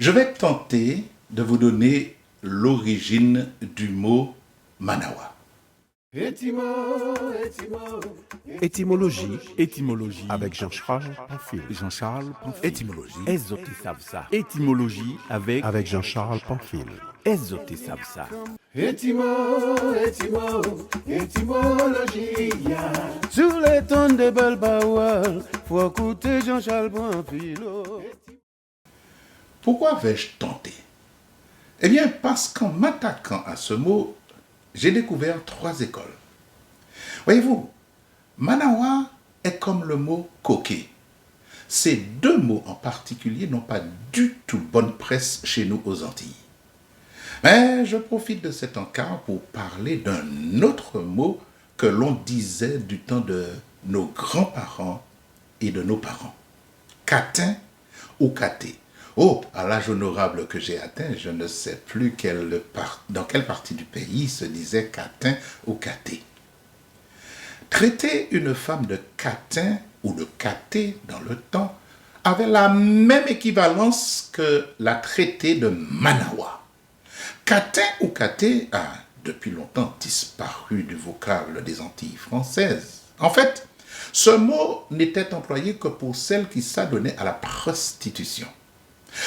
Je vais tenter de vous donner l'origine du mot Manawa. Étymologie avec Jean-Charles Pamphile. Étymologie. Ezote Savsa. Étymologie avec Jean-Charles Pamphile. Ezote Savsa. Sur les tonnes de Balbaoual, faut écouter Jean-Charles Pamphile. Pourquoi vais-je tenter? Eh bien, parce qu'en m'attaquant à ce mot, j'ai découvert 3 écoles. Voyez-vous, Manawa est comme le mot coquet. Ces 2 mots en particulier n'ont pas du tout bonne presse chez nous aux Antilles. Mais je profite de cet encart pour parler d'un autre mot que l'on disait du temps de nos grands-parents et de nos parents. Catin ou caté. Oh, à l'âge honorable que j'ai atteint, je ne sais plus dans quelle partie du pays se disait catin ou caté. Traiter une femme de catin ou de caté dans le temps avait la même équivalence que la traiter de Manawa. Catin ou caté a depuis longtemps disparu du vocable des Antilles françaises. En fait, ce mot n'était employé que pour celles qui s'adonnaient à la prostitution.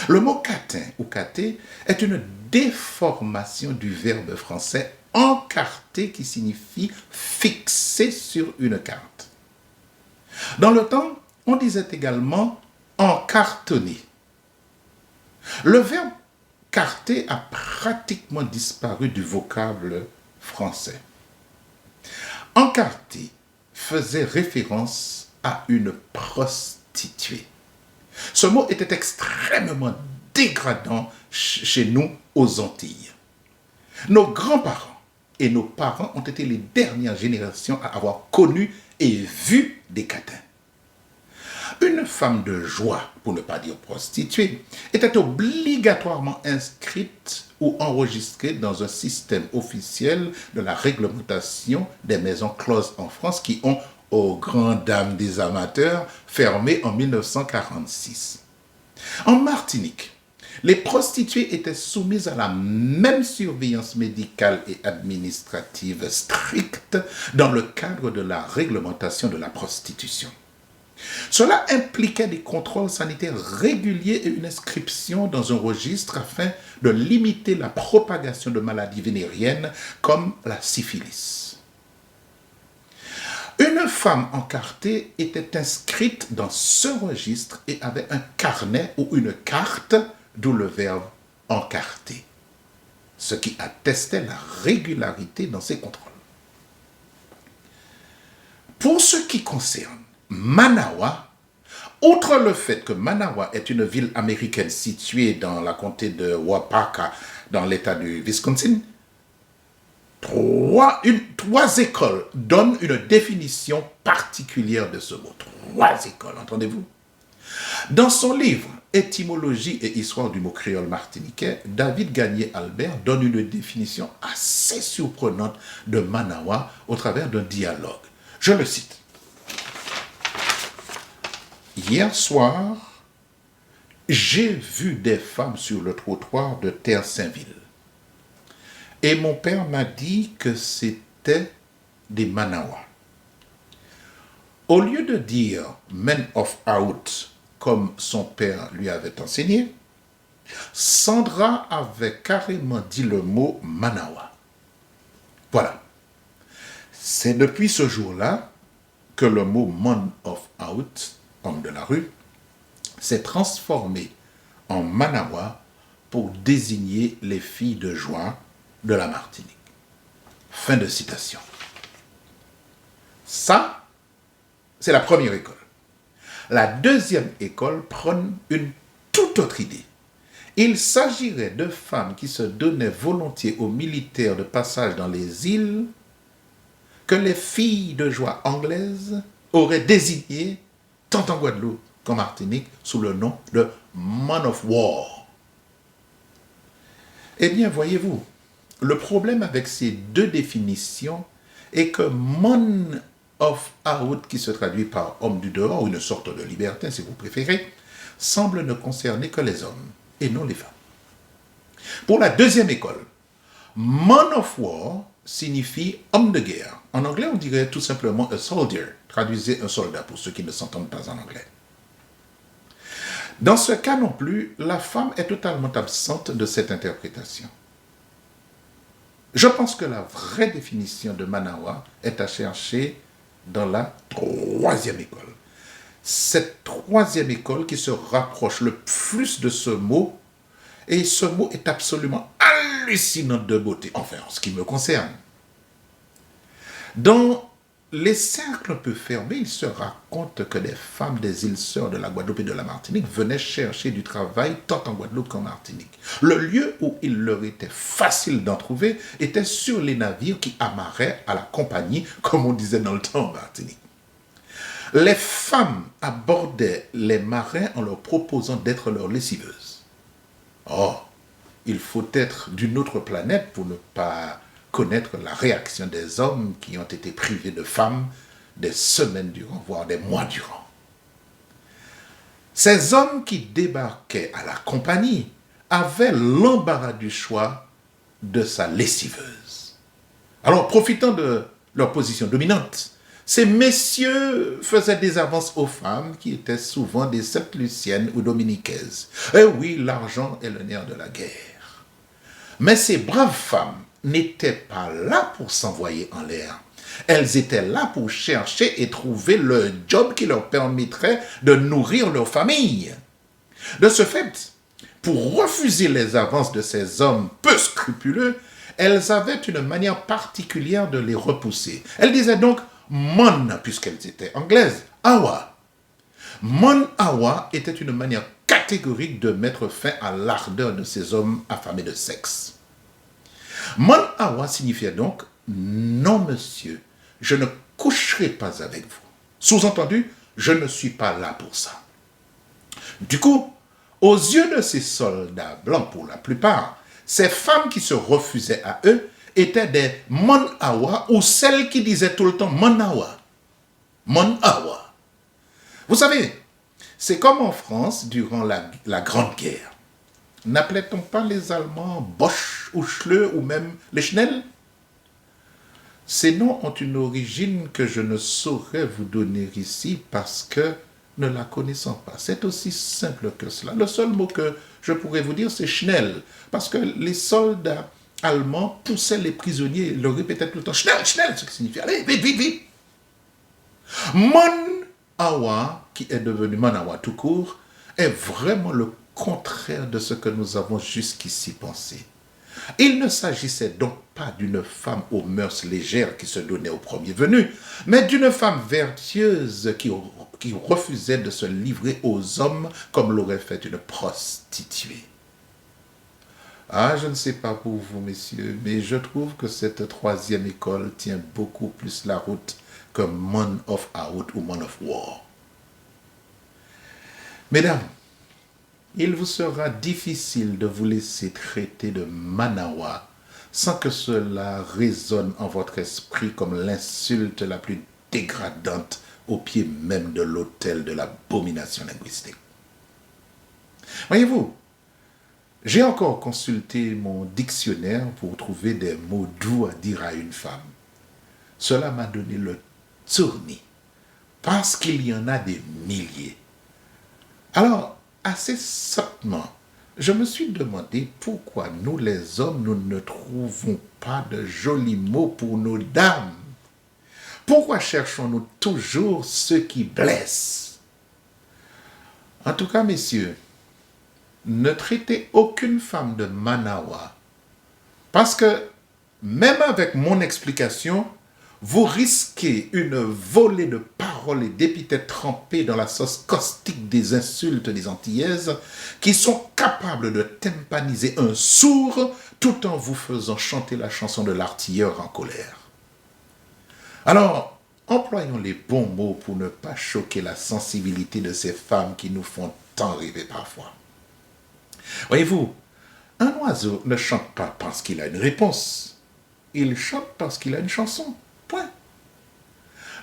Le mot catin ou caté est une déformation du verbe français encarter qui signifie fixer sur une carte. Dans le temps, on disait également encartonner. Le verbe carter a pratiquement disparu du vocable français. Encarter faisait référence à une prostituée. Ce mot était extrêmement dégradant chez nous aux Antilles. Nos grands-parents et nos parents ont été les dernières générations à avoir connu et vu des catins. Une femme de joie, pour ne pas dire prostituée, était obligatoirement inscrite ou enregistrée dans un système officiel de la réglementation des maisons closes en France qui ont, aux grandes dames des amateurs, fermé en 1946. En Martinique, les prostituées étaient soumises à la même surveillance médicale et administrative stricte dans le cadre de la réglementation de la prostitution. Cela impliquait des contrôles sanitaires réguliers et une inscription dans un registre afin de limiter la propagation de maladies vénériennes comme la syphilis. Une femme encartée était inscrite dans ce registre et avait un carnet ou une carte, d'où le verbe encarter, ce qui attestait la régularité dans ces contrôles. Pour ce qui concerne Manawa, outre le fait que Manawa est une ville américaine située dans la comté de Waupaca, dans l'État du Wisconsin, 3 écoles donnent une définition particulière de ce mot. 3 écoles, entendez-vous? Dans son livre « Étymologie et histoire du mot créole martiniquais », David Gagné-Albert donne une définition assez surprenante de Manawa au travers d'un dialogue. Je le cite. « Hier soir, j'ai vu des femmes sur le trottoir de Terre-Saint-Ville. Et mon père m'a dit que c'était des Manawa. Au lieu de dire men of out comme son père lui avait enseigné, Sandra avait carrément dit le mot Manawa. Voilà. C'est depuis ce jour-là que le mot man of out, homme de la rue, s'est transformé en Manawa pour désigner les filles de joie de la Martinique. Fin de citation. Ça, c'est la première école. La deuxième école prône une toute autre idée. Il s'agirait de femmes qui se donnaient volontiers aux militaires de passage dans les îles que les filles de joie anglaises auraient désignées tant en Guadeloupe qu'en Martinique sous le nom de Man of War. Eh bien, voyez-vous, le problème avec ces 2 définitions est que man of out, qui se traduit par homme du dehors, ou une sorte de libertin si vous préférez, semble ne concerner que les hommes. et non les femmes. Pour la deuxième école, man of war signifie homme de guerre. En anglais, on dirait tout simplement a soldier. Traduisez un soldat pour ceux qui ne s'entendent pas en anglais. Dans ce cas non plus, la femme est totalement absente de cette interprétation. Je pense que la vraie définition de Manawa est à chercher dans la troisième école. Cette troisième école qui se rapproche le plus de ce mot, et ce mot est absolument hallucinant de beauté, enfin en ce qui me concerne. Dans les cercles un peu fermés, il se raconte que des femmes des îles Sœurs de la Guadeloupe et de la Martinique venaient chercher du travail tant en Guadeloupe qu'en Martinique. Le lieu où il leur était facile d'en trouver était sur les navires qui amarraient à la compagnie, comme on disait dans le temps en Martinique. Les femmes abordaient les marins en leur proposant d'être leurs lessiveuses. Oh, il faut être d'une autre planète pour ne pas connaître la réaction des hommes qui ont été privés de femmes des semaines durant, voire des mois durant. Ces hommes qui débarquaient à la compagnie avaient l'embarras du choix de sa lessiveuse. Alors, profitant de leur position dominante, ces messieurs faisaient des avances aux femmes qui étaient souvent des Sainte-Luciennes ou dominiquaises. Eh oui, l'argent est le nerf de la guerre. Mais ces braves femmes n'étaient pas là pour s'envoyer en l'air. Elles étaient là pour chercher et trouver le job qui leur permettrait de nourrir leur famille. De ce fait, pour refuser les avances de ces hommes peu scrupuleux, elles avaient une manière particulière de les repousser. Elles disaient donc « mon » puisqu'elles étaient anglaises, « awa ». « Mon awa » était une manière catégorique de mettre fin à l'ardeur de ces hommes affamés de sexe. Mon awa signifiait donc « non monsieur, je ne coucherai pas avec vous ». Sous-entendu, je ne suis pas là pour ça. Du coup, aux yeux de ces soldats blancs pour la plupart, ces femmes qui se refusaient à eux étaient des mon awa ou celles qui disaient tout le temps mon awa. Mon awa. Vous savez, c'est comme en France durant la Grande Guerre. N'appelait-on pas les Allemands Bosch ou Schleu ou même les Schnell? Ces noms ont une origine que je ne saurais vous donner ici parce que ne la connaissant pas. C'est aussi simple que cela. Le seul mot que je pourrais vous dire, c'est Schnell, parce que les soldats allemands poussaient les prisonniers et leur répétaient tout le temps Schnell, Schnell, ce qui signifie allez, vite, vite, vite. Mon awa, qui est devenu Manawa tout court, est vraiment le contraire de ce que nous avons jusqu'ici pensé. Il ne s'agissait donc pas d'une femme aux mœurs légères qui se donnait au premier venu, mais d'une femme vertueuse qui refusait de se livrer aux hommes comme l'aurait fait une prostituée. Ah, je ne sais pas pour vous, messieurs, mais je trouve que cette troisième école tient beaucoup plus la route que Man of Out ou Man of War. Mesdames, il vous sera difficile de vous laisser traiter de Manawa sans que cela résonne en votre esprit comme l'insulte la plus dégradante au pied même de l'autel de l'abomination linguistique. Voyez-vous, j'ai encore consulté mon dictionnaire pour trouver des mots doux à dire à une femme. Cela m'a donné le tournis, parce qu'il y en a des milliers. Alors, assez sottement, je me suis demandé pourquoi nous les hommes, nous ne trouvons pas de jolis mots pour nos dames. Pourquoi cherchons-nous toujours ceux qui blessent? En tout cas, messieurs, ne traitez aucune femme de Manawa, parce que même avec mon explication, vous risquez une volée de paroles et d'épithètes trempées dans la sauce caustique des insultes des Antillaises qui sont capables de tympaniser un sourd tout en vous faisant chanter la chanson de l'artilleur en colère. Alors, employons les bons mots pour ne pas choquer la sensibilité de ces femmes qui nous font tant rêver parfois. Voyez-vous, un oiseau ne chante pas parce qu'il a une réponse. Il chante parce qu'il a une chanson. Point.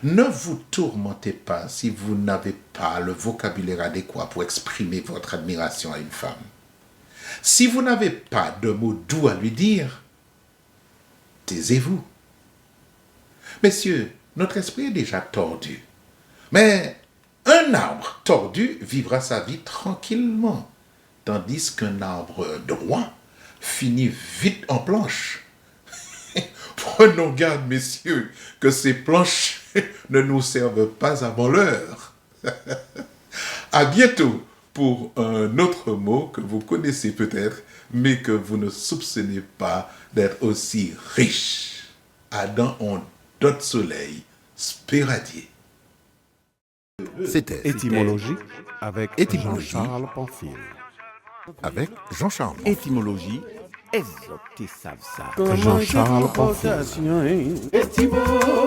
Ne vous tourmentez pas si vous n'avez pas le vocabulaire adéquat pour exprimer votre admiration à une femme. Si vous n'avez pas de mots doux à lui dire, taisez-vous. Messieurs, notre esprit est déjà tordu. Mais un arbre tordu vivra sa vie tranquillement, tandis qu'un arbre droit finit vite en planche. Prenons garde, messieurs, que ces planches ne nous servent pas avant l'heure. À bientôt pour un autre mot que vous connaissez peut-être, mais que vous ne soupçonnez pas d'être aussi riche. Adam en dot soleil, spéradier. C'était Étymologie avec Étymologie. Jean-Charles Pamphile. avec Jean-Charles. Étymologie, Ezote Savsa. Jean-Charles Pamphile. Étymologie.